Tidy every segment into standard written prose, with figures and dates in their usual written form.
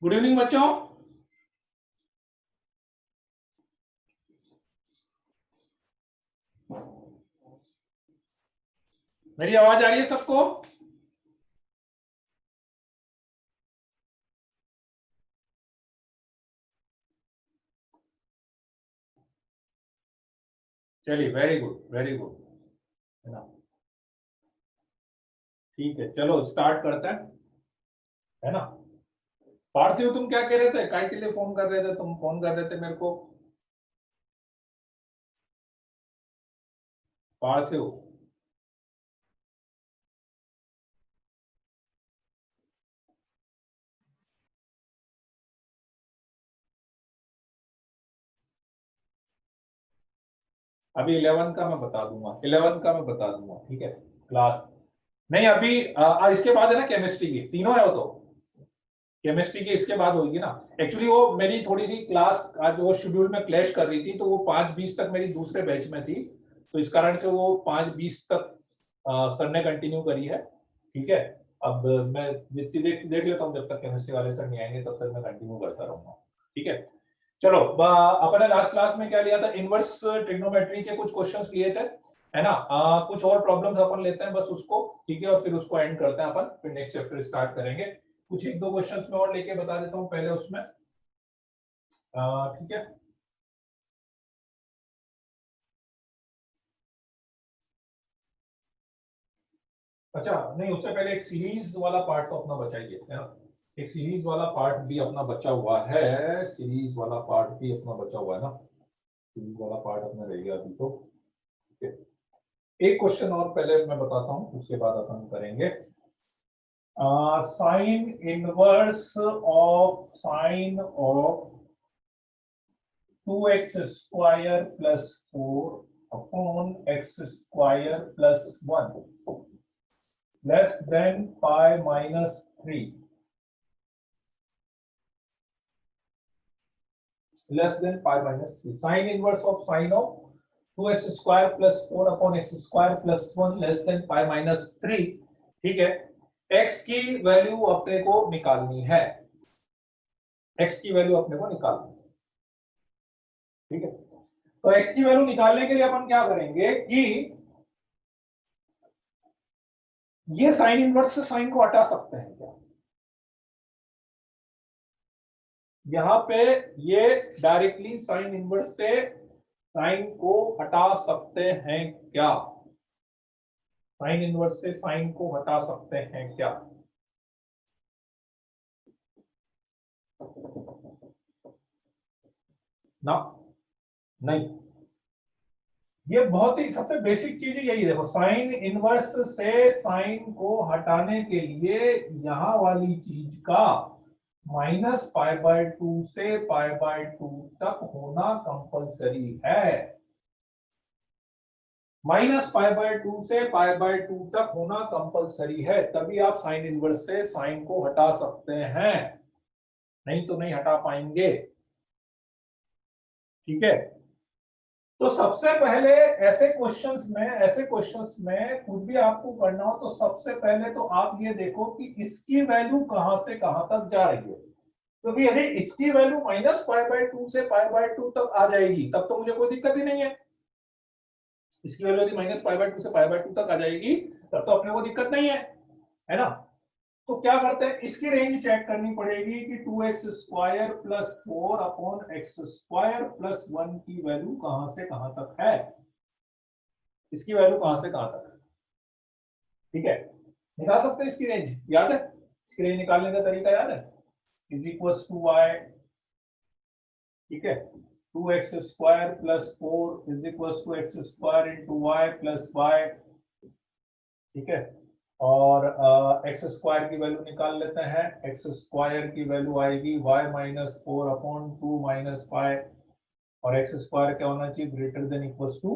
Good evening बच्चों। मेरी आवाज आ रही है सबको? चलिए, वेरी गुड वेरी गुड, है ना। ठीक है, चलो स्टार्ट करते हैं, है ना। पार्थिव, तुम क्या कह रहे थे? काय के लिए फोन कर रहे थे? तुम फोन कर रहे थे मेरे को, पार्थिव। अभी 11 का मैं बता दूंगा, 11 का मैं बता दूंगा, ठीक है। क्लास नहीं अभी, इसके बाद है ना केमिस्ट्री की, तीनों है वो तो। केमिस्ट्री की इसके बाद होगी ना। एक्चुअली वो मेरी थोड़ी सी क्लास आज वो शेड्यूल में क्लैश कर रही थी, तो वो 5:20 तक मेरी दूसरे बैच में थी, तो इस कारण से वो 5:20 तक सर ने कंटिन्यू करी है, ठीक है। अब मैं जितनी देख देख लेता हूँ, जब तक केमिस्ट्री वाले सर नहीं आएंगे तब तक मैं कंटिन्यू करता रहूंगा, ठीक है। चलो, अपने लास्ट क्लास में क्या लिया था? इनवर्स ट्रिग्नोमेट्री के कुछ क्वेश्चंस लिए थे, है ना। कुछ और प्रॉब्लम्स अपन लेते हैं बस उसको, ठीक है, और फिर उसको एंड करते हैं अपन, फिर नेक्स्ट चैप्टर स्टार्ट करेंगे। कुछ एक दो क्वेश्चंस में और लेके बता देता हूँ पहले उसमें, ठीक है। अच्छा, नहीं उससे पहले एक सीरीज वाला पार्ट तो अपना बचा ही है ना। एक सीरीज वाला पार्ट भी अपना बचा हुआ है, सीरीज वाला पार्ट भी अपना बचा हुआ है ना। सीरीज वाला पार्ट अपना रह गया अभी तो, ठीक है। एक क्वेश्चन और पहले मैं बताता हूँ, उसके बाद अपन करेंगे। Sign inverse of sign of 2x square plus 4 upon x square plus 1 less than pi minus 3, less than pi minus 3। Sign inverse of sign of 2x square plus 4 upon x square plus 1 less than pi minus 3, ठीक है। x की value अपने को निकालनी है, x की value अपने को निकालनी है, ठीक है। तो x की वैल्यू निकालने के लिए अपन क्या करेंगे कि ये साइन इनवर्स से साइन को हटा सकते हैं क्या? यहां पे ये डायरेक्टली साइन इनवर्स से साइन को हटा सकते हैं क्या? साइन इनवर्स से साइन को हटा सकते हैं क्या? ना, नहीं। ये बहुत ही सबसे बेसिक चीज यही है, देखो साइन इनवर्स से साइन को हटाने के लिए यहां वाली चीज का -π/2 से π/2 तक होना कंपलसरी है। -π/2 से π/2 तक होना कंपलसरी है, तभी आप साइन इनवर्स से साइन को हटा सकते हैं, नहीं तो नहीं हटा पाएंगे, ठीक है। तो सबसे पहले ऐसे क्वेश्चंस में कुछ भी आपको करना हो तो सबसे पहले तो आप ये देखो कि इसकी वैल्यू कहां से कहां तक जा रही है, क्योंकि यदि इसकी वैल्यू -π/2 से π/2 तक आ जाएगी तब तो मुझे कोई दिक्कत ही नहीं है। इसकी वैल्यू यदि -π/2 से π/2 तक आ जाएगी तब तो अपने को दिक्कत नहीं है ना। तो क्या करते हैं, इसकी रेंज चेक करनी पड़ेगी कि 2x square plus 4 upon x square plus 1 की वैल्यू कहां से कहां तक है, इसकी वैल्यू कहां से कहां तक है, ठीक है। निकाल सकते हैं इसकी रेंज, याद है? इसकी रेंज निकालने का तरीका याद है? इज इक्वल टू y, ठीक है। 2x square plus 4 is equal to x square into y plus y, ठीक है। और एक्स स्क्वायर की वैल्यू निकाल लेते हैं, एक्स स्क्वायर की वैल्यू आएगी y-4/2 माइनस पाई, और एक्स स्क्वायर क्या होना चाहिए? ग्रेटर देन इक्वल टू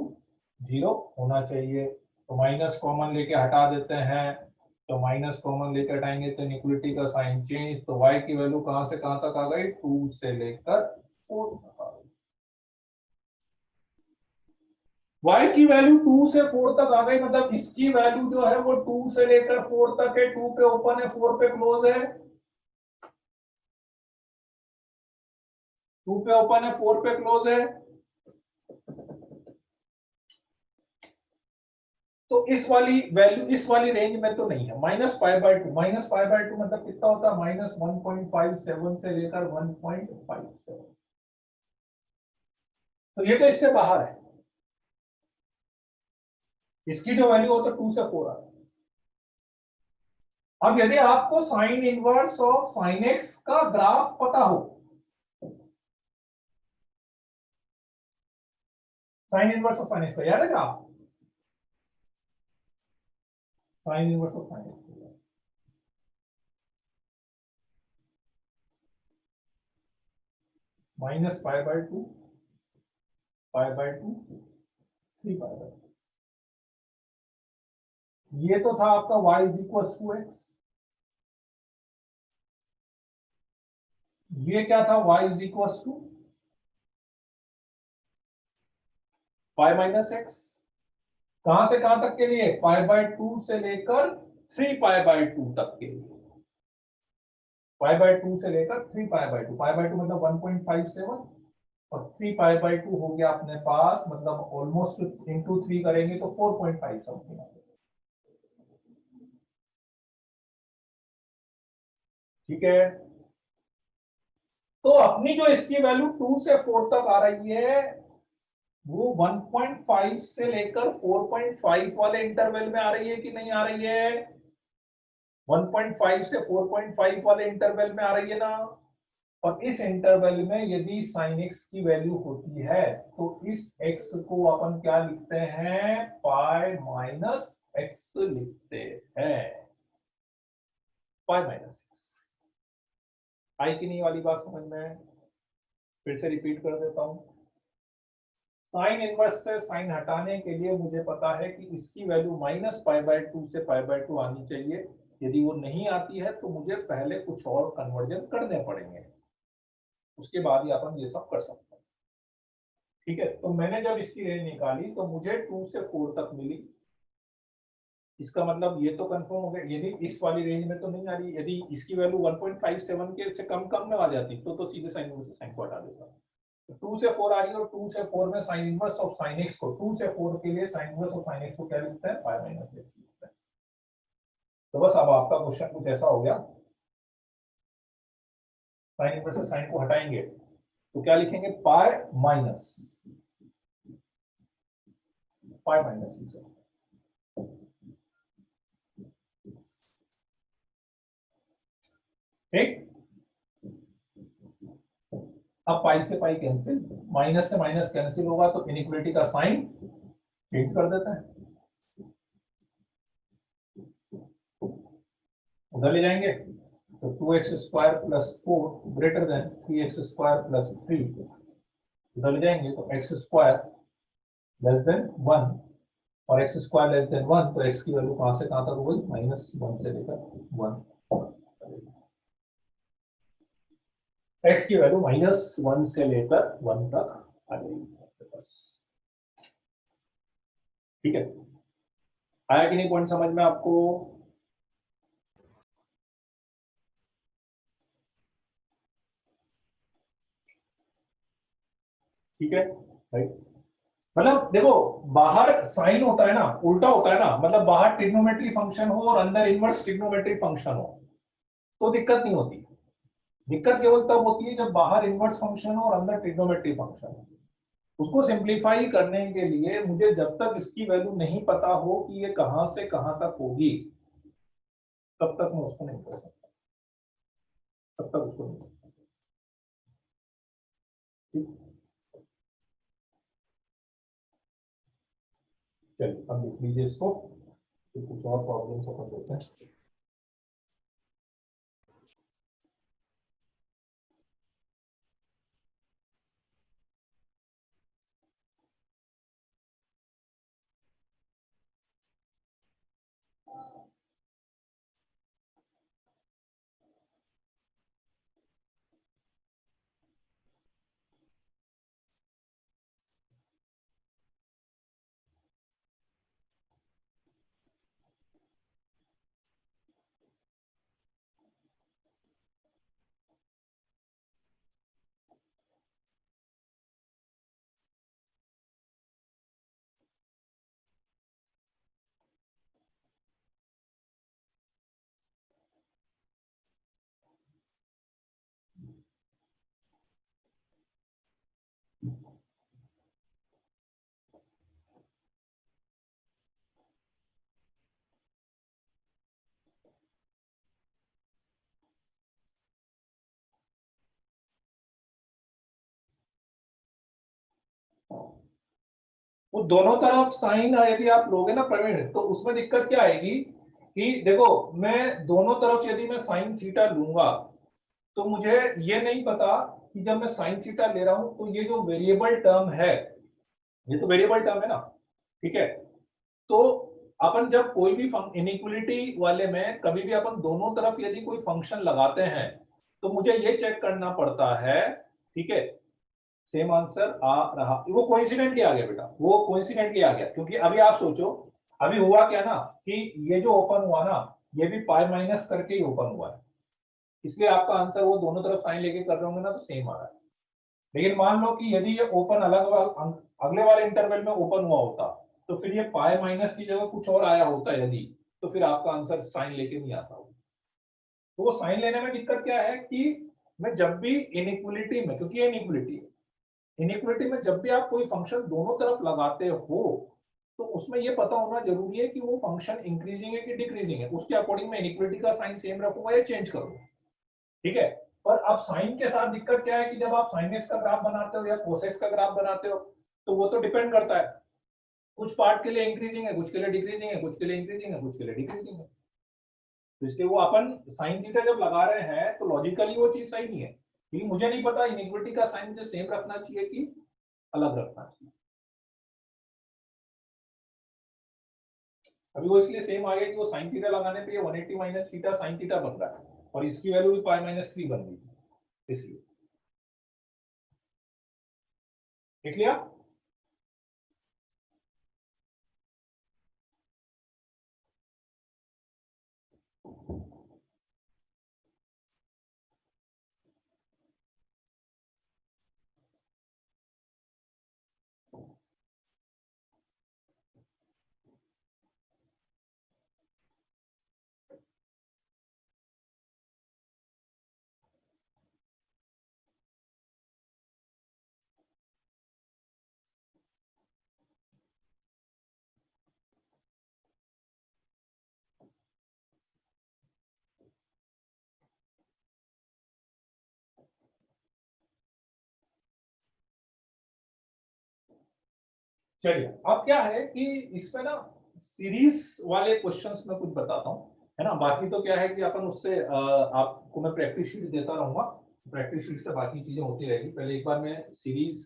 0 होना चाहिए। तो माइनस कॉमन लेके हटा देते हैं, तो माइनस कॉमन लेकर हटाएंगे तो इक्वलिटी का साइन चेंज, तो y की वैल्यू कहां से कहां तक आ गई? 2 से लेकर 4 तक आ गई। y की वैल्यू 2 से 4 तक आ गई, मतलब इसकी वैल्यू जो है वो 2 से लेकर 4 तक है, 2 पे ओपन है 4 पे क्लोज है, 2 पे ओपन है, 4 पे क्लोज है। तो इस वाली वैल्यू इस वाली रेंज में तो नहीं है। -π/2, -π/2 मतलब कितना होता है, -1.57 से लेकर 1.57। तो ये तो इससे बाहर है। इसकी जो वैल्यू हो तो 2 से 4 आ रहा है। अब यदि आपको sine inverse of sine x का ग्राफ पता हो, sine inverse of sine x याद है graph, sine inverse of sine x -π/2, π/2, 3π/2। ये तो था आपका y is equal to x, ये क्या था, y is equal to pi minus x. कहां से कहां तक के लिए, π/2 से लेकर 3π/2 तक के लिए। π/2 से लेकर 3π/2, π/2 मतलब 1.57 और 3π/2 हो गया अपने पास, मतलब ऑलमोस्ट इंटू 3 करेंगे तो 4.5 समथिंग। ठीक है, तो अपनी जो इसकी वैल्यू 2 से 4 तक आ रही है, वो 1.5 से लेकर 4.5 वाले इंटरवल में आ रही है कि नहीं आ रही है, 1.5 से 4.5 वाले इंटरवल में आ रही है ना। और इस इंटरवल में यदि साइन एक्स की वैल्यू होती है तो इस एक्स को अपन क्या लिखते हैं, पाई माइनस एक्स लिखते हैं, पाई माइनस एक्स। आई कि नहीं वाली बात समझ में? फिर से रिपीट कर देता हूं। साइन इनवर्स से साइन हटाने के लिए मुझे पता है कि इसकी वैल्यू -π/2 से π/2 आनी चाहिए। यदि वो नहीं आती है तो मुझे पहले कुछ और कन्वर्जन करने पड़ेंगे, उसके बाद ही अपन ये सब कर सकते हैं। ठीक है, तो मैंने जब इसकी रेंज निकाली तो मुझे 2 से 4 तक मिली। इसका मतलब ये तो कंफर्म हो गया, यदि इस वाली रेंज में तो नहीं आ रही, यदि इसकी वैल्यू 1.57 के से कम में आ जाती तो सीधे साइन इनवर्स से साइन को हटा देता। 2 से 4 आ रही है और 2 से 4 में sign inverse of sine x को, 2 से 4 के लिए sign inverse of sine x को क्या लिखते हैं, पाई माइनस एक्स लिखते हैं। तो बस अब आपका क्वेश्चन कुछ ऐसा हो गया, साइन इनवर्स से साइन को हटाएंगे तो क्या लिखेंगे, पाई माइनस, पाई माइनस। ठीक, अब पाई से पाई कैंसिल, माइनस से माइनस कैंसिल होगा तो इनइक्वालिटी का साइन चेंज कर देता है, उधर ले जाएंगे तो 2x² plus 4 greater than 3x² plus 3, उधर ले जाएंगे तो x² लेस देन 1 और x² लेस देन 1, तो x की वैल्यू कहां से कहां तक हो गई, -1 से लेकर 1। x की वैल्यू -1 से लेकर 1 तक आ जाएगी बस। ठीक है, आया कि नहीं पॉइंट समझ में आपको? ठीक है राइट, मतलब देखो, बाहर साइन होता है ना, उल्टा होता है ना, मतलब बाहर ट्रिग्नोमेट्री फंक्शन हो और अंदर इनवर्स ट्रिग्नोमेट्री फंक्शन हो तो दिक्कत नहीं होती। दिक्कत केवल तब होती है जब बाहर इनवर्स फंक्शन हो और अंदर ट्रिग्नोमेट्री फंक्शन हो। उसको सिंप्लीफाई करने के लिए मुझे जब तक इसकी वैल्यू नहीं पता हो कि ये कहां से कहां तक होगी, तब तक मैं उसको नहीं कर सकता, तब तक उसको नहीं कर सकता। ठीक, चलिए अब लिख लीजिए इसको, फिर कुछ और प्रॉब्लम्स अपन देखते हैं। वो दोनों तरफ साइन यदि आप लोगे ना प्रवीण, तो उसमें दिक्कत क्या आएगी कि देखो, मैं दोनों तरफ यदि मैं साइन थीटा लूंगा, तो मुझे ये नहीं पता कि जब मैं साइन थीटा ले रहा हूं तो ये जो वेरिएबल टर्म है, ये तो वेरिएबल टर्म है ना, ठीक है। तो अपन जब कोई भी इनइक्वलिटी वाले में कभी भी अपन दोनों तरफ यदि कोई फंक्शन लगाते हैं, तो मुझे ये चेक करना पड़ता है, ठीक है। सेम आंसर आ रहा, वो कोइंसिडेंटली आ गया बेटा, वो कोइंसिडेंटली आ गया, क्योंकि अभी आप सोचो, अभी हुआ क्या ना कि ये जो ओपन हुआ ना, ये भी पाई माइनस करके ही ओपन हुआ है, इसलिए आपका आंसर वो दोनों तरफ साइन लेके कर रहे होंगे ना, तो सेम आ रहा है। लेकिन मान लो कि यदि ये ओपन अगले वाले इंटरवल में ओपन हुआ होता, तो फिर ये पाई माइनस की जगह कुछ और आया होता यदि, तो फिर आपका आंसर साइन लेके नहीं आता होगा। तो वो साइन लेने में दिक्कत क्या है कि मैं जब भी इनइक्वलिटी में, क्योंकि ये इनइक्वलिटी है, इनइक्वलिटी में जब भी आप कोई फंक्शन दोनों तरफ लगाते हो, तो उसमें ये पता होना जरूरी है कि वो फंक्शन इंक्रीजिंग है कि डिक्रीजिंग है, उसके अकॉर्डिंग मैं इनइक्वलिटी का साइन सेम रखूंगा या चेंज करूंगा, ठीक है। पर अब साइन के साथ दिक्कत क्या है कि जब आप साइन का ग्राफ बनाते हो या कोसेक्स का ग्राफ बनाते हो, तो वो तो डिपेंड करता है, कुछ पार्ट के लिए इंक्रीजिंग है, कुछ के लिए डिक्रीजिंग है, कुछ के लिए इंक्रीजिंग है, कुछ के लिए डिक्रीजिंग है। तो इसलिए वो अपन साइन थीटा जब लगा रहे हैं तो लॉजिकली वो चीज सही नहीं है, क्योंकि मुझे नहीं पता इनइक्वलिटी का साइन मुझे सेम रखना चाहिए कि अलग रखना चाहिए। अभी वो इसलिए सेम आ गया कि वो साइन थीटा लगाने पे ये 180 माइनस थीटा साइन थीटा बन रहा है, और इसकी वैल्यू भी पाई माइनस 3 बन गई, इसलिए। देख लिया। चलिए, अब क्या है कि इसमें ना सीरीज वाले क्वेश्चंस में कुछ बताता हूँ, है ना। बाकी तो क्या है कि अपन उससे आपको मैं प्रैक्टिस शीट देता रहूंगा, प्रैक्टिस शीट से बाकी चीजें होती रहेगी। पहले एक बार मैं सीरीज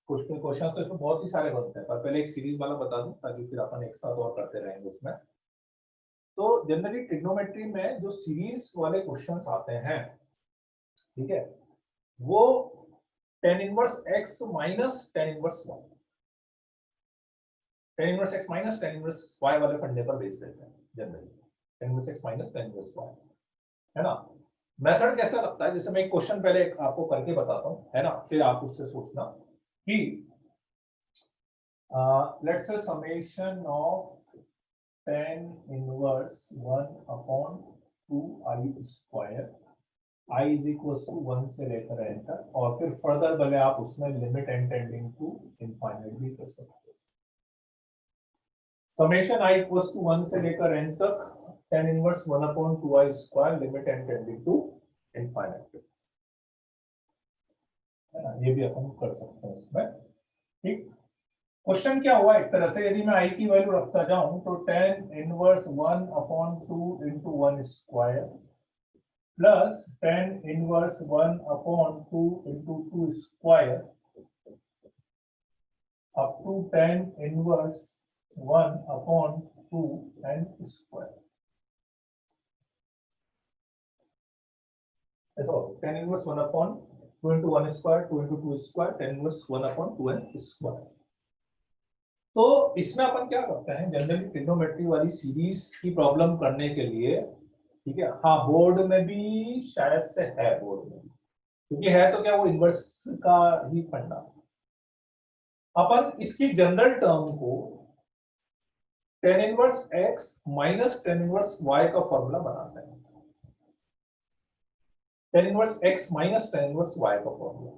क्वेश्चन तो इसमें बहुत ही सारे बनते हैं, पर पहले एक सीरीज वाला बता दूं ताकि फिर अपन एक साथ और करते रहेंगे उसमें। तो जनरली ट्रिग्नोमेट्री में जो सीरीज वाले क्वेश्चंस आते हैं, ठीक है, वो tan inverse x minus tan inverse y, tan inverse x minus tan inverse y वाले फंडे पर बेस रहते हैं generally, tan inverse x minus tan inverse y, है ना। मेथड कैसा लगता है, जैसे मैं एक क्वेश्चन पहले आपको करके बताता हूँ, है ना, फिर आप उससे सोचना कि let's say summation of tan inverse 1/2 i square, i is equal to 1 से लेकर n तक, और फिर फर्दर भले आप उसमें limit n tending to infinite भी कर सकते हो। समेशन i इक्वल टू 1 से लेकर n तक tan inverse 1/2i square limit n tending to infinite, है ना, ये भी अपन कर सकते हैं इसमें, ठीक। क्वेश्चन क्या हुआ, एक तरह से यदि मैं i की वैल्यू रखता जाऊं तो tan inverse 1/2 into 1 square plus tan inverse 1/2 into 2 square up to tan inverse 1/2 n square, ऐसा हो tan inverse 1/2 into 1 square 2 into 2 square tan inverse 1/2 n square. तो इसमें अपन क्या करते हैं, जनरली ट्रिग्नोमेट्री वाली सीरीज की प्रॉब्लम करने के लिए, ठीक है, हाँ बोर्ड में भी शायद से है, बोर्ड में क्योंकि है तो क्या वो इन्वर्स का ही फंडा। अपन इसकी जनरल टर्म को tan inverse x minus tan inverse y का फॉर्मूला बनाते हैं, tan inverse x minus tan inverse y का फॉर्मूला।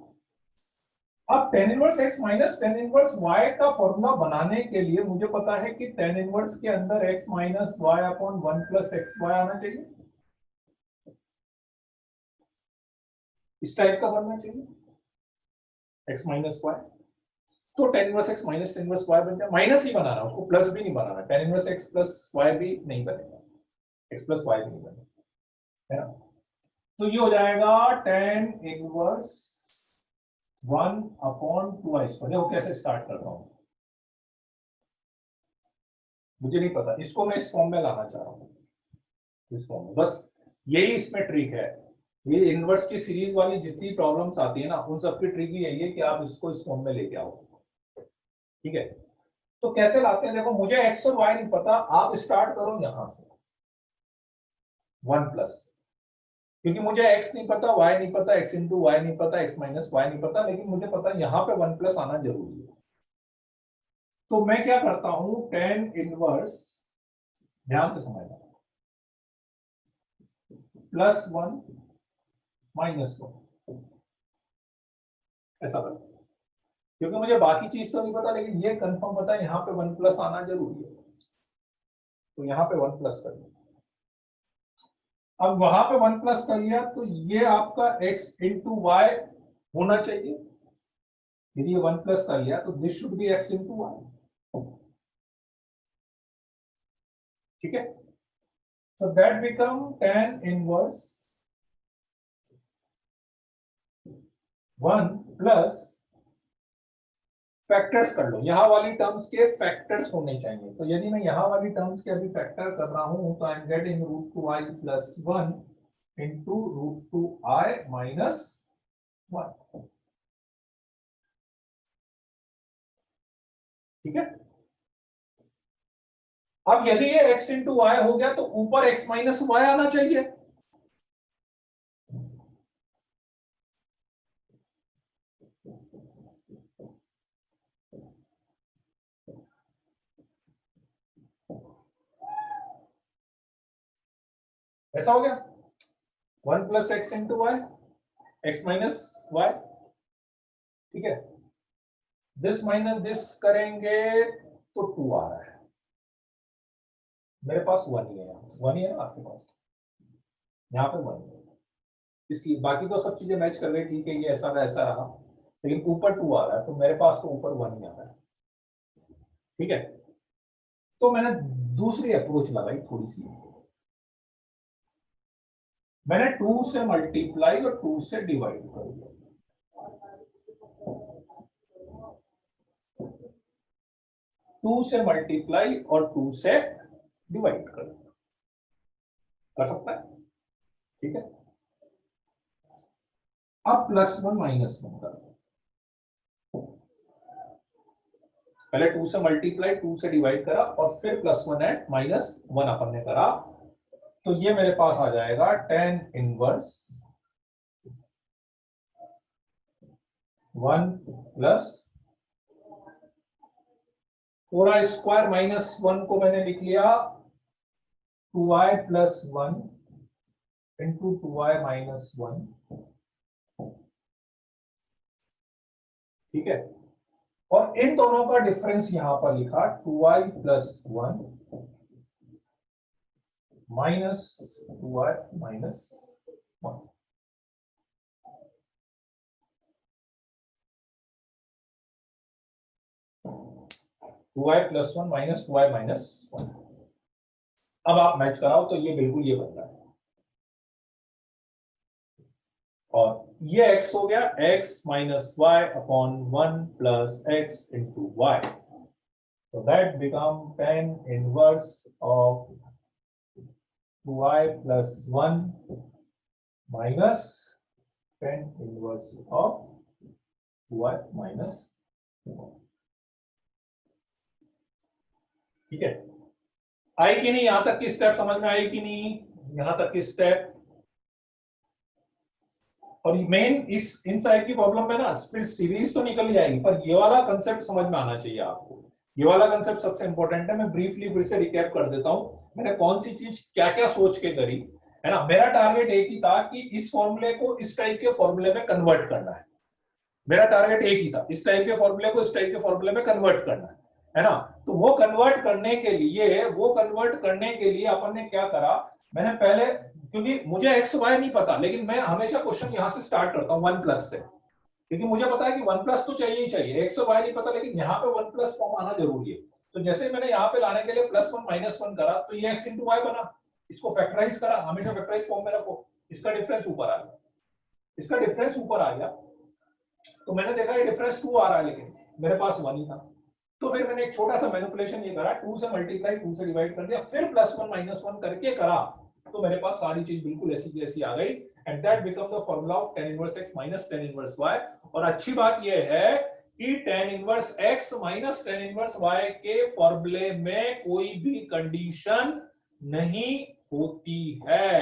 अब tan inverse x minus tan inverse y का फॉर्मूला बनाने के लिए मुझे पता है कि tan इनवर्स के अंदर x minus y upon 1 plus x y आना चाहिए, इस टाइप का बनना चाहिए, x माइनस वाई। तो tan inverse x minus tan inverse y बन जाए, माइनस ही बनाना, उसको प्लस भी नहीं बनाना, tan inverse x plus y भी नहीं बनेगा, x प्लस y भी नहीं बनेगा, है ना। तो ये हो जाएगा tan इनवर्स 1/2 देखो कैसे स्टार्ट करता हूं, मुझे नहीं पता, इसको मैं इस फॉर्म में लाना चाह रहा हूं, इस फॉर्म में, बस यही इसमें ट्रिक है। ये इनवर्स की सीरीज वाली जितनी प्रॉब्लम्स आती है ना, उन सबकी ट्रिक ही यही है कि आप इसको इस फॉर्म में लेके आओ, ठीक है। तो कैसे लाते हैं, देखो मुझे एक्स और वाई नहीं पता, आप स्टार्ट करो यहां से 1 प्लस, क्योंकि मुझे x नहीं पता, y नहीं पता, x इंटू वाई नहीं पता, x माइनस वाई नहीं पता, लेकिन मुझे पता यहां पे 1 प्लस आना जरूरी है। तो मैं क्या करता हूं, tan इनवर्स, ध्यान से समझना, +1 -1 ऐसा करता हूं, क्योंकि मुझे बाकी चीज तो नहीं पता, लेकिन ये कंफर्म पता है यहाँ पे 1 प्लस आना जरूरी है, तो यहाँ पे 1 प्लस कर लिया। अब वहां पे 1 प्लस कर लिया, तो ये आपका x इंटू वाई होना चाहिए, यदि ये 1 प्लस कर लिया तो this should be x into y, ठीक है। So that become tan inverse 1 plus, factors कर लो, यहां वाली टर्म्स के फैक्टर्स होने चाहिए, तो यदि मैं यहां वाली टर्म्स के अभी फैक्टर कर रहा हूं, तो I am getting √2i plus 1 into √2i minus 1, ठीक है। अब यदि ये x इंटू वाई हो गया, तो ऊपर x माइनस वाई आना चाहिए, ऐसा हो गया 1 plus x into y, x minus y, ठीक है। दिस माइनस दिस करेंगे तो 2 आ रहा है, मेरे पास 1 ही है, 1 ही है ना आपके पास, यहाँ पे 1 है, इसकी बाकी तो सब चीजें मैच कर गई, ठीक है, ये ऐसा रहा, लेकिन ऊपर 2 आ रहा है, तो मेरे पास तो ऊपर 1 ही आ रहा है, ठीक है। तो मैंने दूसरी अप्रोच लगाई थोड़ी सी, मैंने 2 से मल्टीप्लाई और 2 से डिवाइड कर दिया, 2 से मल्टीप्लाई और 2 से डिवाइड कर सकता है, ठीक है। अब +1 -1 कर, पहले 2 से मल्टीप्लाई 2 से डिवाइड करा और फिर +1 एंड -1 अपन ने करा, तो ये मेरे पास आ जाएगा tan इनवर्स 1 प्लस पूरा स्क्वायर -1 को मैंने लिख लिया 2i plus 1 into 2i minus 1, ठीक है। और इन दोनों का डिफरेंस यहां पर लिखा 2i plus 1 minus 2i minus 1, two i plus 1 minus 2i minus 1। अब आप मैच कराओ तो ये बिल्कुल ये बन रहा है, और ये x हो गया x minus y upon 1 plus x into y, so that become tan inverse of 2i plus 1 minus tan inverse of 2i minus 1, ठीक है। आई कि नहीं, यहां तक की स्टेप समझ में आई कि नहीं, यहां तक की स्टेप। और मेन इस इन साइड की प्रॉब्लम में ना फिर सीरीज तो निकल जाएगी, पर ये वाला कंसेप्ट समझ में आना चाहिए आपको, ये वाला कंसेप्ट सबसे इंपॉर्टेंट है। मैं ब्रीफली फिर से रिकैप कर देता हूं, मैंने कौन सी चीज क्या क्या सोच के करी, है ना। मेरा टारगेट एक ही था कि इस फॉर्मूले को इस टाइप के फॉर्मूले में कन्वर्ट करना है, मेरा टारगेट एक ही था, इस टाइप के फॉर्मूले को इस टाइप के फॉर्मूले में कन्वर्ट करना है ना। तो वो कन्वर्ट करने के लिए अपन ने क्या करा, मैंने पहले, क्योंकि मुझे एक्स वाई नहीं पता, लेकिन मैं हमेशा क्वेश्चन यहां से स्टार्ट करता हूं 1 प्लस से, क्योंकि मुझे पता है कि वन प्लस तो चाहिए ही चाहिए, एक्स और वाई नहीं पता, लेकिन यहाँ पे वन प्लस फॉर्म आना जरूरी है। तो जैसे मैंने यहाँ पे लाने के लिए प्लस वन माइनस वन करा, तो ये एक्स इंटू वाई बना, इसको फैक्टराइज करा, हमेशा फैक्टराइज फॉर्म में रखो, इसका डिफरेंस ऊपर आ गया, इसका डिफरेंस ऊपर आ गया, तो मैंने देखा ये डिफरेंस 2 आ रहा है, लेकिन मेरे पास 1 ही था। तो फिर मैंने एक छोटा सा मैनिपुलेशन ये करा, 2 से मल्टीप्लाई 2 से डिवाइड कर दिया, फिर प्लस वन माइनस वन करके करा, तो मेरे पास सारी चीज बिल्कुल ऐसी की ऐसी आ गई। And that become the formula of tan inverse x minus tan inverse y। और अच्छी बात ये है कि tan inverse x minus tan inverse y के फॉर्मूले में कोई भी कंडीशन नहीं होती है।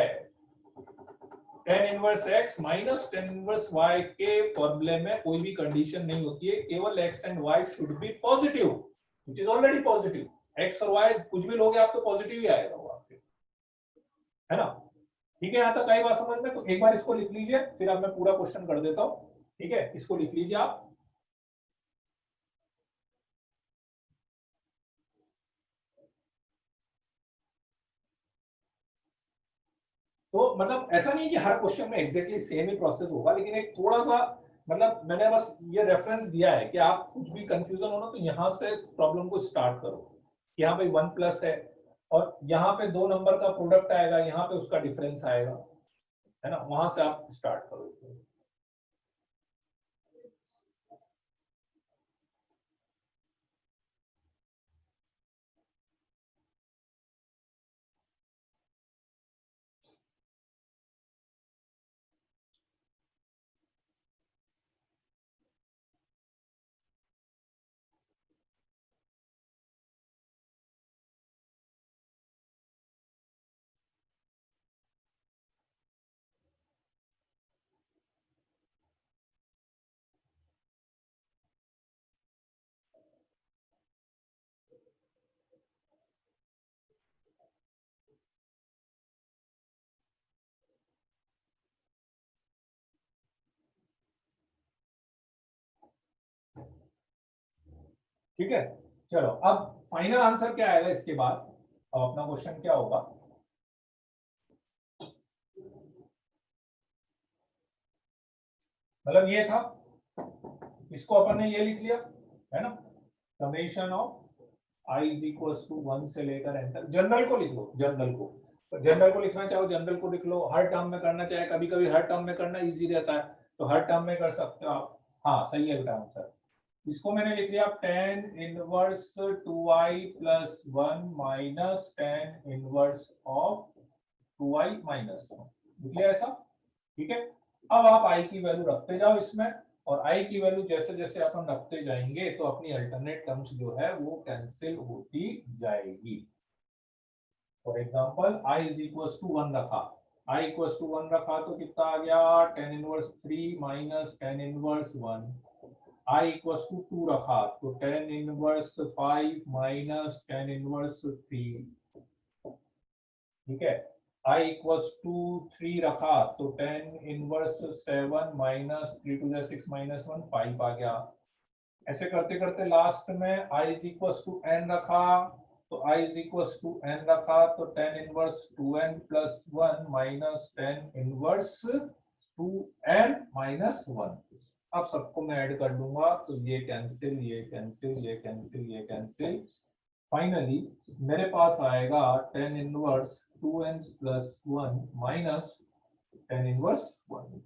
tan inverse x minus tan inverse y के फॉर्मूले में कोई भी कंडीशन नहीं होती है, केवल x and y should be positive, which is already positive. x और y कुछ भी लोगे आप तो पॉजिटिव ही आएगा वो आपके, है ना। ठीक है, यहां तक आई बात समझ में? तो एक बार इसको लिख लीजिए, फिर अब मैं पूरा क्वेश्चन कर देता हूं। ठीक है, इसको लिख लीजिए आप। तो मतलब ऐसा नहीं कि हर क्वेश्चन में एग्जैक्टली सेम ही प्रोसेस होगा, लेकिन एक थोड़ा सा मतलब मैंने बस ये रेफरेंस दिया है कि आप कुछ भी कंफ्यूजन हो ना तो यहाँ से प्रॉब्लम को स्टार्ट करो। यहाँ पे वन प्लस है और यहाँ पे दो नंबर का प्रोडक्ट आएगा, यहाँ पे उसका डिफरेंस आएगा, है ना, वहां से आप स्टार्ट करो। ठीक है, चलो अब फाइनल आंसर क्या आएगा इसके बाद। अब अपना क्वेश्चन क्या होगा, मतलब ये था, इसको अपन ने ये लिख लिया, है ना, summation of i is equal to 1 से लेकर n तक। जनरल को लिख लो, जनरल को, जनरल को लिखना चाहो जनरल को लिख लो, हर टर्म में करना चाहे, कभी कभी हर टर्म में करना इजी रहता है, तो हर टर्म में कर सकते हो आप। हाँ सही है बेटा आंसर। इसको मैंने लिख लिया tan inverse 2i plus 1 minus tan inverse of 2i minus 1, लिख लिया ऐसा। ठीक है, अब आप i की वैल्यू रखते जाओ इसमें, और i की वैल्यू जैसे जैसे अपन रखते जाएंगे तो अपनी अल्टरनेट टर्म्स जो है वो कैंसिल होती जाएगी। For example i is equal to 1 रखा, i इक्वल टू 1 रखा तो कितना आ गया, tan inverse 3 minus tan inverse 1। i equal to 2 रखा तो tan inverse 5 minus tan inverse 3। ठीक है, i इक्वल्स टू 3 रखा तो tan inverse 7 minus 3 two 6 minus 1 5 आ गया। ऐसे करते करते लास्ट में i is equals to n रखा, तो i is equals to n रखा तो tan inverse 2n plus 1 minus tan inverse 2n minus 1। अब सबको मैं ऐड कर दूंगा तो ये कैंसिल, ये कैंसिल, ये कैंसिल, ये कैंसिल, फाइनली मेरे पास आएगा tan inverse 2n plus 1 minus tan inverse 1।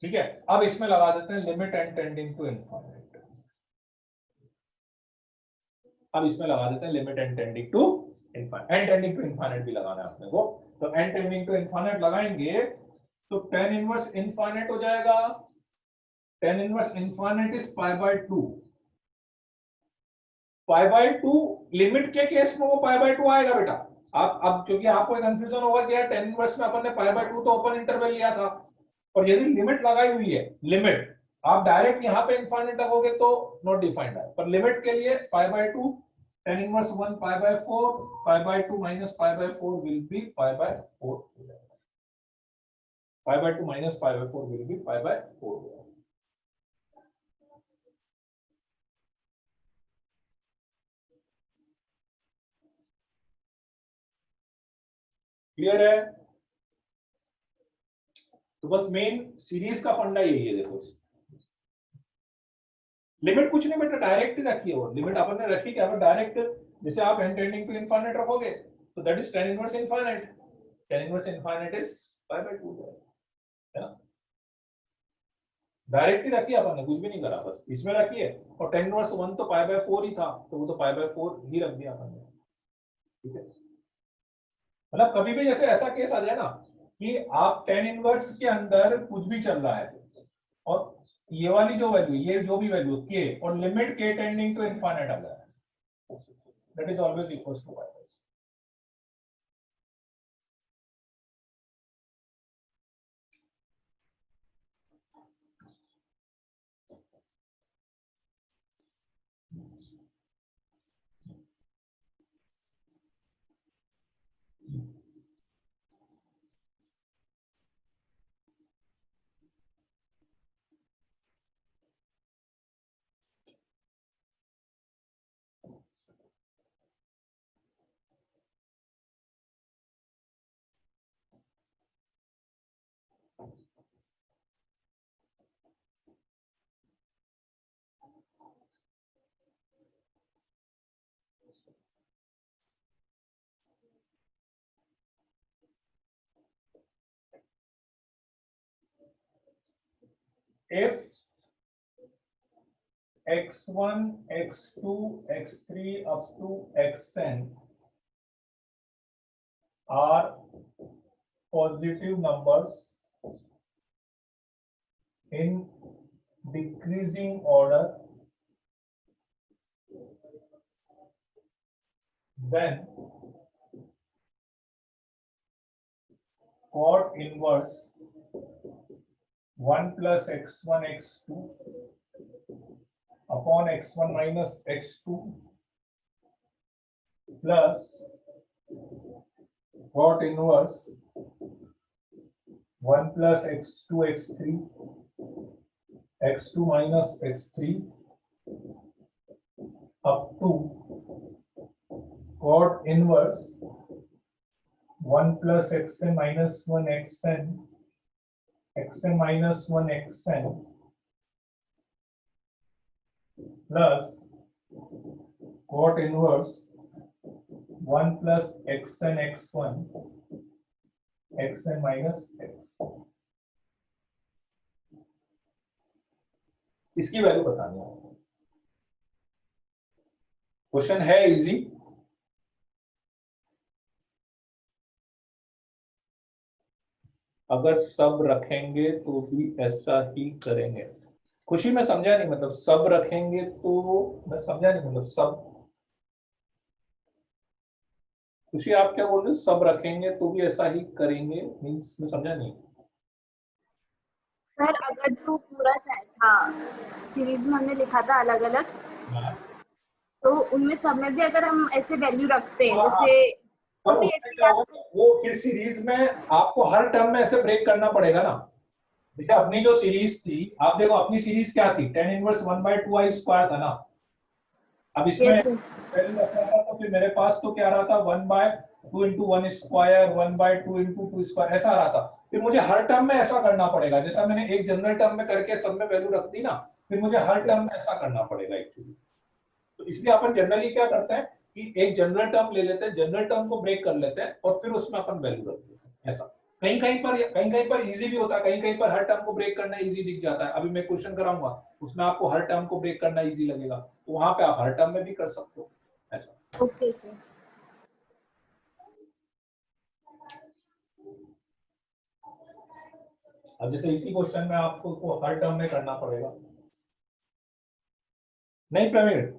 ठीक है, अब इसमें लगा देते हैं limit n tending to infinite. अब इसमें लगा देते हैं limit n tending to infinite, n tending to infinite भी लगाना है अपने को, तो n टेंडिंग टू इनफाइनाइट लगाएंगे तो tan इनवर्स इनफाइनाइट हो जाएगा, tan inverse infinite is pi by 2, pi by 2 limit के केस में वो पाई बाय 2 आएगा बेटा। आप अब क्योंकि आपको कंफ्यूजन होगा कि यार tan इनवर्स में अपन ने पाई बाय 2 तो ओपन इंटरवल लिया था, और यदि लिमिट लगाई हुई है, लिमिट आप डायरेक्ट यहां पे इनफाइनाइट लगोगे तो नॉट डिफाइंड है, पर लिमिट के लिए pi by 2 tan inverse 1 pi by 4, pi by 2 minus pi by 4 will be pi by 4, pi by 2 minus pi by 4 will be pi by 4। Clear है? तो बस मेन सीरीज का फंडा यही है। देखो लिमिट कुछ नहीं बेटा, डायरेक्ट ही रखी है। वो लिमिट अपन ने रखी क्या, डायरेक्ट जैसे आप n टेंडिंग टू इनफाइनाइट रखोगे तो that is tan inverse infinite. tan inverse infinite is π/2 है ना। डायरेक्ट ही रखी है अपन ने, कुछ भी नहीं करा, बस इसमें रखी है। और tan इनवर्स 1 तो π/4 ही था, तो वो तो π/4 ही रख दिया अपन ने। ठीक है, मतलब कभी भी जैसे ऐसा केस आ जाए ना कि आप tan इनवर्स के अंदर कुछ भी चल रहा है और ये वाली जो वैल्यू, ये जो भी वैल्यू k और limit k tending to infinite आ गया, that is always equals to y। If x1, x2, x3 up to xn are positive numbers in decreasing order, then cot inverse 1 plus x1 x2 upon x1 minus x2 plus cot inverse 1 plus x2 x3 x2 minus x3 up to cot inverse 1 plus xn minus 1 xn xn minus 1 xn plus cot inverse 1 plus xn x1 xn minus x। इसकी value बतानी है। Question है easy, अगर सब रखेंगे तो भी ऐसा ही करेंगे। खुशी में समझा नहीं, मतलब सब रखेंगे तो मैं समझा नहीं, मतलब सब, खुशी आप क्या बोल रहे हो, सब रखेंगे तो भी ऐसा ही करेंगे मींस मैं समझा नहीं। सर अगर जो पूरा सेट था सीरीज में हमने लिखा था अलग अलग, तो उनमें सब में भी अगर हम ऐसे वैल्यू रखते हैं जैसे पर तो भी उसमें ऐसे क्या ही होगा, वो फिर सीरीज में आपको हर टर्म में ऐसे ब्रेक करना पड़ेगा ना। जैसे अपनी जो सीरीज थी, आप देखो अपनी सीरीज क्या थी, tan इनवर्स 1/2 स्क्वायर था ना। अब इसमें यस वैल्यू रखना था तो फिर मेरे पास तो क्या रहा था, 1/2 इंटू 1 स्क्वायर 1/2 इंटू 2 स्क्वायर ऐसा रहा था। फिर मुझे हर टर्म में ऐसा करना पड़ेगा, जैसा मैंने एक जनरल टर्म में करके सब में वैल्यू रख दी ना, फिर मुझे हर टर्म में ऐसा करना पड़ेगा एक्चुअली। तो इसलिए अपन जनरली क्या करते हैं कि एक जनरल टर्म ले लेते हैं, जनरल टर्म को ब्रेक कर लेते हैं और फिर उसमें अपन वैल्यू रख देते हैं। ऐसा कहीं कहीं पर इजी भी होता है, कहीं कहीं पर हर टर्म को ब्रेक करना इजी दिख जाता है। अभी मैं क्वेश्चन कराऊंगा उसमें आपको हर टर्म को ब्रेक करना इजी लगेगा, तो वहां पे आप हर टर्म में भी कर सकते हो ऐसा। Okay sir. अब जैसे इसी क्वेश्चन में आपको हर टर्म में करना पड़ेगा, नहीं प्रवीण?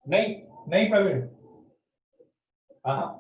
नहीं नहीं प्रवीण, हाँ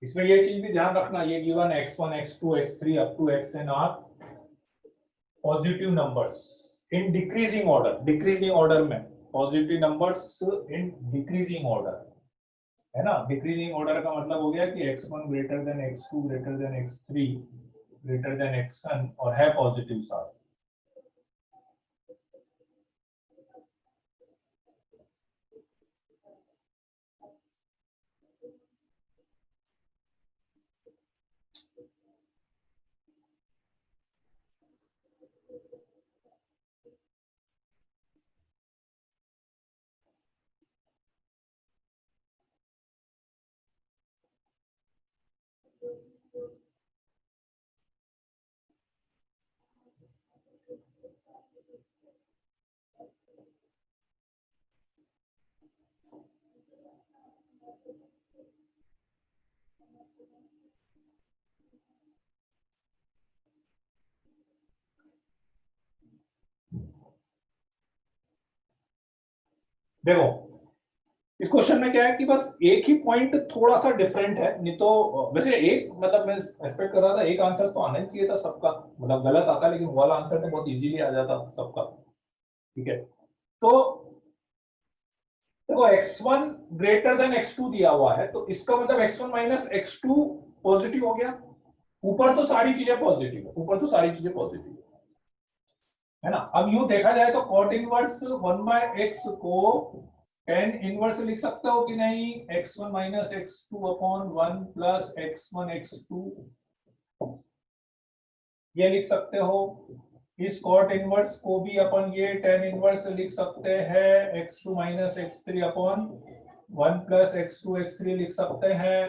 इसमें ये चीज भी ध्यान रखना, ये given x1 x2 x3 up to xn are positive numbers in decreasing order में, positive numbers in decreasing order, है ना। डिक्रीजिंग ऑर्डर का मतलब हो गया कि x1 greater than x2 greater than x3 greater than xn और है पॉजिटिव साथ। देखो इस क्वेश्चन में क्या है कि बस एक ही पॉइंट थोड़ा सा डिफरेंट है, नहीं तो वैसे एक मतलब मैं एक्सपेक्ट कर रहा था एक आंसर तो आना ही चाहिए था सबका, मतलब गलत आता लेकिन वाला आंसर तो बहुत इजीली आ जाता सबका। ठीक है, तो देखो x1 ग्रेटर देन x2 दिया हुआ है, तो इसका मतलब x1 माइनस x2 पॉजिटिव हो गया। ऊपर तो सारी चीजें पॉजिटिव है, ऊपर तो सारी चीजें पॉजिटिव है ना। अब यूं देखा जाए तो कॉट इनवर्स 1/x को tan इनवर्स लिख सकते हो कि नहीं, x1 minus x2 upon 1 plus x1 x2 ये लिख सकते हो। इस कॉट इनवर्स को भी अपन ये tan इनवर्स लिख सकते हैं, x2 minus x3 upon 1 plus x2 x3 लिख सकते हैं।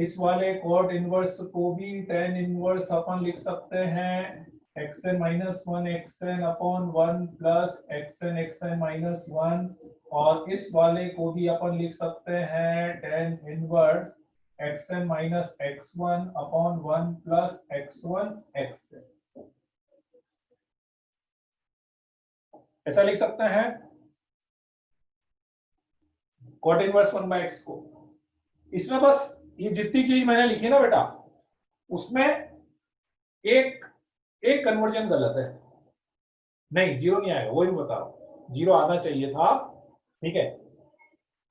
इस वाले कॉट इनवर्स को भी tan इनवर्स अपन लिख सकते हैं, xn minus 1 xn upon 1 plus xn minus 1। और इस वाले को भी अपन लिख सकते हैं tan inverse xn minus x1 upon 1 plus x1 xn, ऐसा लिख सकते हैं कॉट इनवर्स 1/x को। इसमें बस ये जितनी चीज मैंने लिखी ना बेटा, उसमें एक एक कन्वर्जन गलत है। नहीं जीरो नहीं आएगा, वही बता रहा हूं, जीरो आना चाहिए था। ठीक है,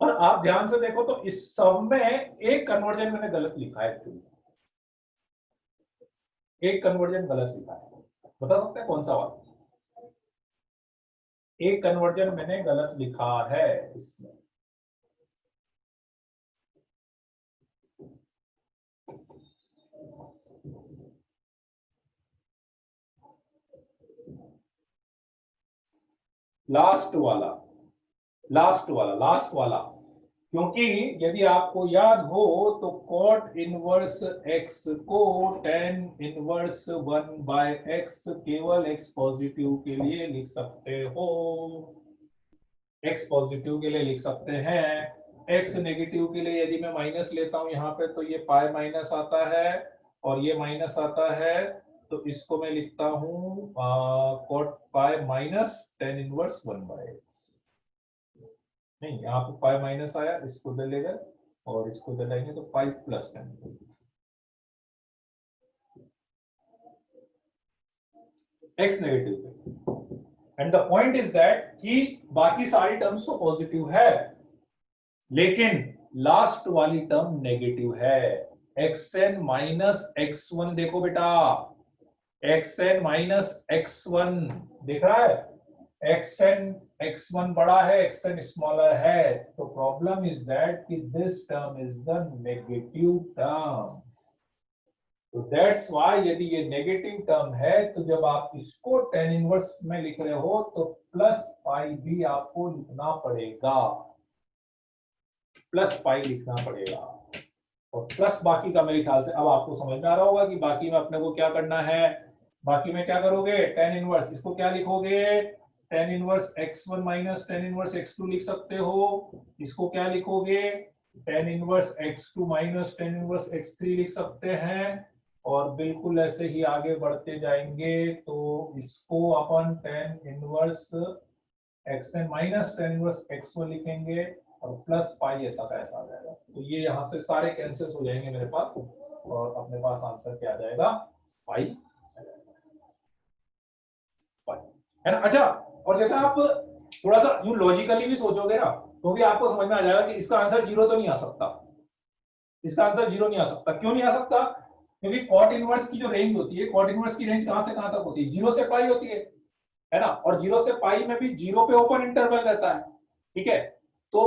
और आप ध्यान से देखो तो इस सब में एक कन्वर्जन मैंने गलत लिखा है एक्चुअली, एक कन्वर्जन गलत लिखा है। बता सकते हैं कौन सा वाला? एक कन्वर्जन मैंने गलत लिखा है इसमें। लास्ट वाला, लास्ट वाला, क्योंकि यदि आपको याद हो तो कॉट इनवर्स x को tan इनवर्स 1/x केवल x पॉजिटिव के लिए लिख सकते हो, x पॉजिटिव के लिए लिख सकते हैं। x नेगेटिव के लिए यदि मैं माइनस लेता हूं यहाँ पे तो ये पाई माइनस आता है और ये माइनस आता है, तो इसको मैं लिखता हूं cot pi minus tan inverse 1/x। नहीं, यहाँ पे पाई माइनस आया, इसको दे लेगा और इसको दे लेंगे तो pi plus tan x negative. And the point is that कि बाकी सारी टर्म्स तो पॉजिटिव है, लेकिन लास्ट वाली टर्म नेगेटिव है। xn माइनस x1 देखो बेटा, xn माइनस x1 दिख रहा है, xn x1 बड़ा है, xn स्मॉलर है, तो प्रॉब्लम इज दैट कि this term is the negative term. तो दैट्स व्हाई यदि ये नेगेटिव टर्म है तो जब आप इसको tan इनवर्स में लिख रहे हो तो प्लस पाई भी आपको लिखना पड़ेगा, प्लस पाई लिखना पड़ेगा। और प्लस बाकी का मेरे ख्याल से अब आपको समझ में आ रहा होगा कि बाकी में अपने को क्या करना है। बाकी में क्या करोगे, tan इनवर्स, इसको क्या लिखोगे, tan inverse x1 minus tan inverse x2 लिख सकते हो। इसको क्या लिखोगे, tan inverse x2 minus tan inverse x3 लिख सकते हैं। और बिल्कुल ऐसे ही आगे बढ़ते जाएंगे तो इसको अपन tan inverse xn minus tan inverse x1 लिखेंगे और प्लस पाई ऐसा का ऐसा आ जाएगा। तो ये यहाँ से सारे कैंसिल हो जाएंगे मेरे पास और अपने पास आंसर क्या आ जाएगा, पाई, पाई, है ना। अच्छा, और जैसा आप थोड़ा सा यूं लॉजिकली भी सोचोगे ना तो भी आपको समझ में आ जाएगा कि इसका आंसर 0 तो नहीं आ सकता, इसका आंसर 0 नहीं आ सकता। क्यों नहीं आ सकता, क्योंकि कॉट इनवर्स की जो रेंज होती है, कॉट इनवर्स की रेंज कहां से कहां तक होती है, 0 से पाई होती है ना। और 0 से पाई में भी 0 पे ओपन इंटरवल रहता है, ठीक है। तो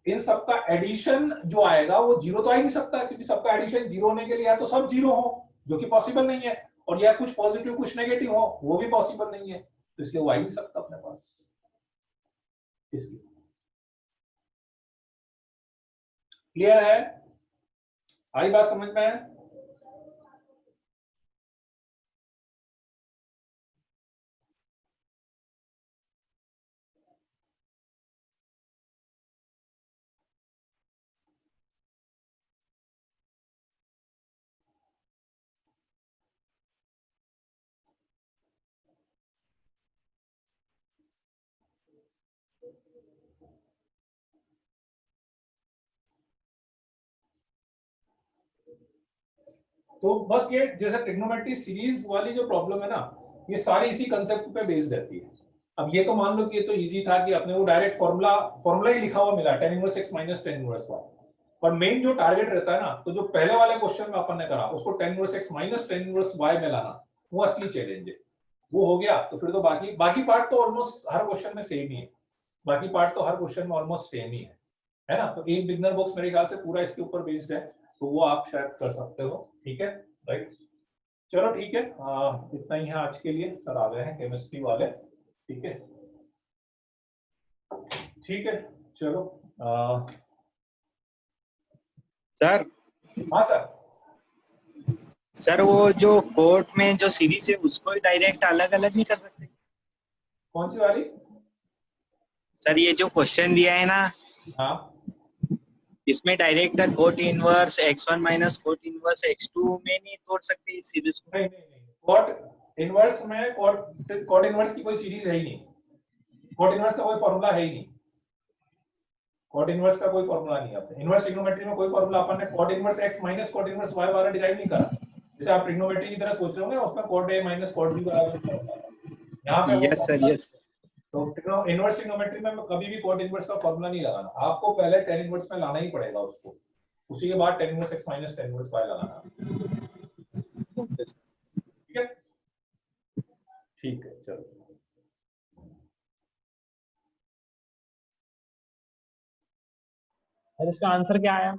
इन सबका एडिशन जो आएगा वो 0 तो आ ही नहीं सकता, क्योंकि सबका एडिशन 0 होने के लिए है तो सब 0 हो, जो कि पॉसिबल नहीं है। और या कुछ पॉजिटिव कुछ नेगेटिव हो, वो भी पॉसिबल नहीं है, तो इसलिए वो आ ही नहीं सकता अपने पास। इसलिए क्लियर है, आई बात समझ में है। तो बस ये जैसे ट्रिग्नोमेट्री सीरीज वाली जो प्रॉब्लम है ना, ये सारी इसी कंसेप्ट पे बेस्ड रहती है। अब ये तो मान लो कि ये तो इजी था कि अपने को डायरेक्ट फॉर्मूला ही लिखा हुआ मिला, tan inverse x minus tan inverse y। पर मेन जो टारगेट रहता है ना, तो जो पहले वाले क्वेश्चन में अपन ने करा उसको tan inverse x minus tan inverse y में लाना, वो असली चैलेंज है। वो हो गया तो फिर तो बाकी बाकी पार्ट तो ऑलमोस्ट हर क्वेश्चन में सेम ही है, बाकी पार्ट तो हर क्वेश्चन में ऑलमोस्ट सेम ही है ना। तो एक बिगनर बॉक्स मेरे ख्याल से पूरा इसके ऊपर बेस्ड है, तो वो आप शायद कर सकते हो, ठीक है, राइट। चलो ठीक है, इतना ही है आज के लिए। सर आ गए हैं केमिस्ट्री वाले, ठीक है, ठीक है, चलो। सर हाँ सर, सर वो जो कोर्ट में जो सीरीज है उसको डायरेक्ट अलग अलग नहीं कर सकते कौन सी वाली। सर? ये जो क्वेश्चन दिया है ना, हाँ, इसमें direct cot inverse x1 minus cot inverse x2 में नहीं तोड़ सकते इस सीरीज को? नहीं नहीं नहीं, कॉट इनवर्स में कॉट इनवर्स की कोई सीरीज है ही नहीं, कॉट इनवर्स का कोई फॉर्मूला है ही नहीं, कॉट इनवर्स का कोई फॉर्मूला नहीं है। इनवर्स ट्रिग्नोमेट्री में कोई फॉर्मूला अपन ने cot inverse x minus cot inverse y वाला डिराइव नहीं करा। जैसे आप ट्रिग्नोमेट्री की तरह सोच रहे होंगे उसमें cot a minus cot b बराबर फॉर्मूला था, यहाँ पे वो यस सर, फॉर्मूला। यस। तो इनवर्स ट्रिग्नोमेट्री में कभी भी कॉट इनवर्स का फॉर्मूला नहीं लगाना, आपको पहले tan इनवर्स में लाना ही पड़ेगा उसको, उसी के बाद tan inverse x minus tan inverse y लगाना, ठीक है, ठीक है, चलो। और इसका आंसर क्या आया?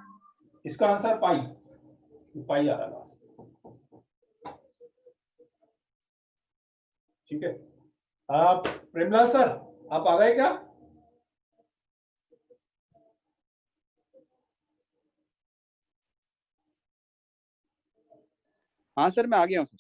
इसका आंसर पाई, पाई आ रहा लास्ट, ठीक है। आप प्रेमलाल सर आप आ गए क्या? हाँ सर, मैं आ गया हूँ सर।